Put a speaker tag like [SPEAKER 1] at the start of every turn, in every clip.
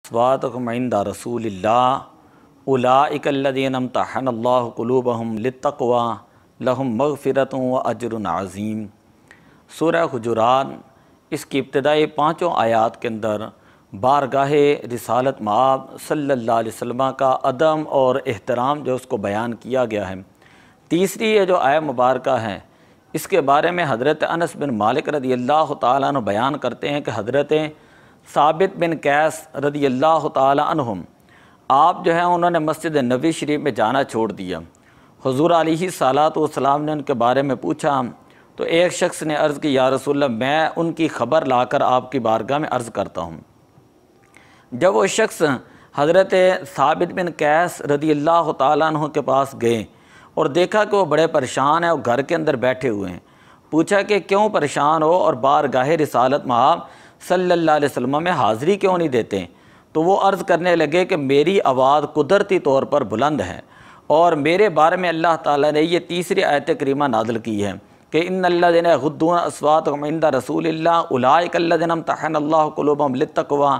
[SPEAKER 1] अस्वातुकुम इंदा रसूलिल्लाह उलाइका अल्लज़ीना इम्तहन अल्लाहु क़ुलूबहुम लित्तक़वा लहुम मग़फ़िरतुन व अज्रुन अज़ीम। सूरह हुजुरात इसकी इब्तिदाई पाँचों आयात के अंदर बारगाहे रिसालत मआब सल्लल्लाहु अलैहि वसल्लम का अदम और एहतराम जो उसको बयान किया गया है। तीसरी ये जो आयत मुबारक है इसके बारे में हज़रत अनस बिन मालिक रज़ियल्लाहु ताला अन्हु बयान करते हैं कि हज़रत साबित बिन कैस रज़ियल्लाहु ताला अन्हुम आप जो है उन्होंने मस्जिद नबी शरीफ में जाना छोड़ दिया। हुज़ूर अलैहिस्सलातु वस्सलाम ने उनके बारे में पूछा तो एक शख्स ने अर्ज़ की, या रसूलल्लाह मैं उनकी ख़बर लाकर आपकी बारगाह में अर्ज़ करता हूँ। जब वो शख्स हज़रत साबित बिन कैस रज़ियल्लाहु ताला अन्हु के पास गए और देखा कि वो बड़े परेशान हैं और घर के अंदर बैठे हुए हैं, पूछा कि क्यों परेशान हो और बारगाह रिसालत मआब सल्लल्लाहु अलैहि वसल्लम में हाज़िरी क्यों नहीं देते। तो वो अर्ज़ करने लगे कि मेरी आवाज़ कुदरती तौर पर बुलंद है और मेरे बारे में अल्लाह ताला ने ये तीसरी आयत करीमा नाज़िल की है कि इन्नल्लज़ीना यग़ुद्दूना अस्वातहुम इंदा रसूलिल्लाह उलाइका अल्लज़ीना इम्तहन अल्लाहु क़ुलूबहुम लित्तक़वा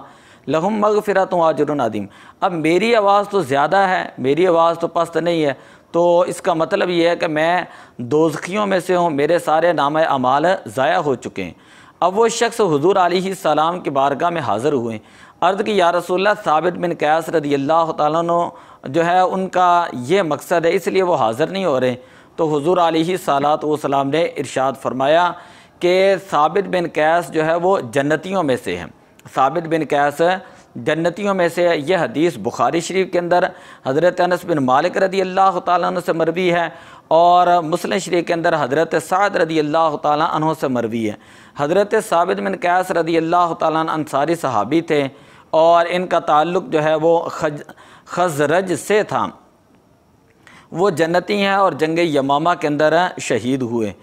[SPEAKER 1] लहुम मग़फ़िरतुन व अज्रुन अज़ीम। अब मेरी आवाज़ तो ज़्यादा है, मेरी आवाज़ तो पस्त नहीं है, तो इसका मतलब ये है कि मैं दोज़खियों में से हूँ, मेरे सारे नामे अमाल ज़ाया हो चुके हैं। अब वो शख्स हुज़ूर अलैहिस्सलाम की बारगाह में हाज़िर हुए, अर्ज़ की, या रसूलल्लाह साबित बिन कैस रज़ियल्लाहु ताला अन्हु जो है उनका ये मकसद है इसलिए वो हाज़िर नहीं हो रहे। तो हुज़ूर अलैहिस्सलातु वस्सलाम ने इरशाद फरमाया कि साबित बिन कैस जो है वो जन्नतियों में से हैं, साबित बिन कैस जन्नतियों में से है। यह हदीस बुखारी शरीफ के अंदर हज़रत अनस बिन मालिक रज़ियल्लाहु ताला अन्हु से मरवी है और मुस्लिम शरीफ के अंदर हज़रत साद रज़ियल्लाहु ताला अन्हु से मरवी है। हज़रत साबित बिन कैस रज़ियल्लाहु ताला अन्हु अंसारी सहाबी थे और इनका ताल्लुक़ जो है वो खज़रज से था। वो जन्नती हैं और जंग यमामा के अंदर शहीद हुए।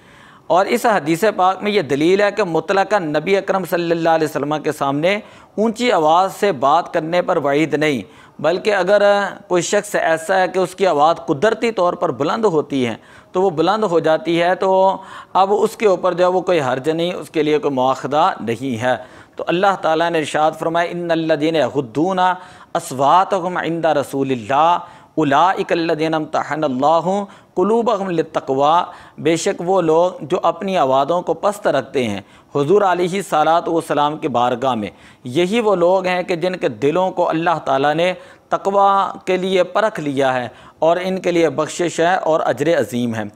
[SPEAKER 1] और इस हदीस पाक में ये दलील है कि मुतलक़न नबी अकरम सल्लल्लाहु अलैहि वसल्लम के सामने ऊंची आवाज़ से बात करने पर वईद नहीं, बल्कि अगर कोई शख्स ऐसा है कि उसकी आवाज़ कुदरती तौर पर बुलंद होती है तो वो बुलंद हो जाती है, तो अब उसके ऊपर जो है वो कोई हर्ज नहीं, उसके लिए कोई मुआख़ज़ा नहीं है। तो अल्लाह ताला ने इरशाद फरमाया इन्नल्लज़ीना यग़ुद्दूना अस्वातहुम इंदा रसूलिल्लाह उलाइका अल्लज़ीना इम्तहन अल्लाहु क़ुलूबहुम लित्तक़वा, बेशक वो लोग जो अपनी आवाज़ों को पस्त रखते हैं हुज़ूर अलैहिस्सलातु वस्सलाम की बारगाह में, यही वो लोग हैं कि जिनके दिलों को अल्लाह ताला ने तक़वा के लिए परख लिया है और इनके लिए बख्शिश है और अजर अज़ीम है।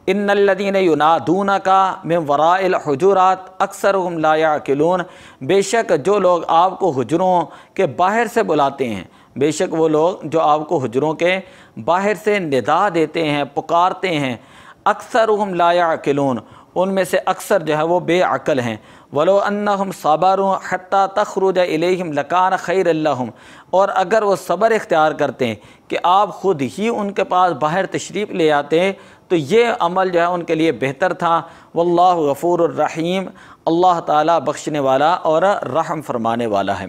[SPEAKER 1] इन्नल्लज़ीना युनादूनका मिन वराइल हुजुरात अक्सरुहुम ला याक़िलून, बेशक जो लोग आपको हुजरों के बाहर से बुलाते हैं, बेशक वो लोग जो आपको हुजरों के बाहर से निदा देते हैं, पुकारते हैं, अक्सरुहुम ला याक़िलून, उनमें से अक्सर जो है वो बेअक़ल हैं। वलो अन्नहुम सबरू हत्ता तख़रुज इलैहिम लकान खैरन लहुम, और अगर वो सब्र इख्तियार करते हैं कि आप ख़ुद ही उनके पास बाहर तशरीफ़ ले आते हैं तो ये अमल जो है उनके लिए बेहतर था। वल्लाहु गफ़ूरुर रहीम, अल्लाह ताला बख्शने वाला और रहम फरमाने वाला है।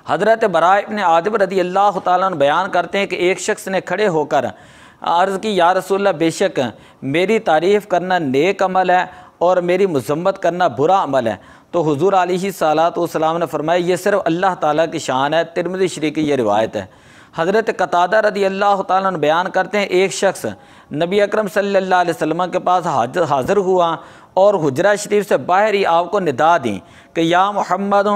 [SPEAKER 1] हज़रत बरा इब्न आज़िब रज़ियल्लाहु ताला अन्हु बयान करते हैं कि एक शख्स ने खड़े होकर अर्ज़ की, या रसूलल्लाह बेशक मेरी तारीफ़ करना नेक अमल है और मेरी मज़म्मत करना बुरा अमल है। तो हुज़ूर अलैहिस्सलातु वस्सलाम ने फरमाया ये सिर्फ़ अल्लाह ताला की शान है। तिरमिज़ी शरीफ की ये रिवायत है। हज़रत कतादा रज़ियल्लाहु ताला अन्हु बयान करते हैं एक शख्स नबी अकरम सल्लल्लाहु अलैहि वसल्लम के पास हाज़िर हुआ और हुजरा शरीफ से बाहर ही आपको निदा दी कि या मोहम्मद,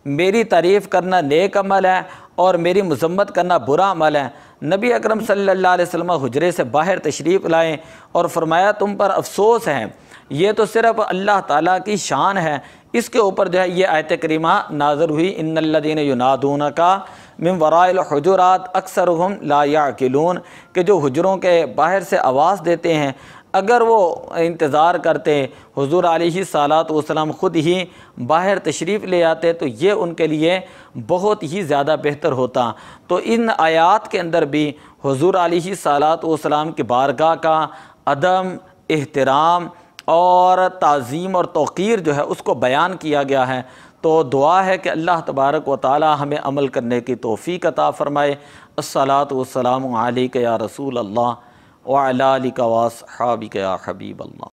[SPEAKER 1] मेरी तारीफ़ करना नेक अमल है और मेरी मज़म्मत करना बुरा अमल है। नबी अकरम सल्लल्लाहु अलैहि वसल्लम हुजरे से बाहर तशरीफ़ लाए और फरमाया तुम पर अफसोस है, ये तो सिर्फ़ अल्लाह ताला की शान है। इसके ऊपर जो है ये आयत करीमा नाज़िल हुई इन्नल्लज़ीना युनादूनका मिन वराइल हुजुरात अक्सरुहुम ला याक़िलून, कि जो हुजरों के बाहर से आवाज़ देते हैं अगर वो इंतज़ार करते हुज़ूर अलैहिस्सलातु वस्सलाम ख़ुद ही बाहर तशरीफ़ ले आते तो ये उनके लिए बहुत ही ज़्यादा बेहतर होता। तो इन आयात के अंदर भी हुज़ूर अलैहिस्सलातु वस्सलाम की बारगाह का अदम, एहतराम और ताज़ीम और तौक़ीर जो है उसको बयान किया गया है। तो दुआ है कि अल्लाह तबारक व तआला हमें अमल करने की तौफ़ीक़ अता फ़रमाए। अस्सलातु वस्सलामु अलैका या रसूल अल्लाह व अला आलिका व अस्हाबिका या हबीब अल्लाह।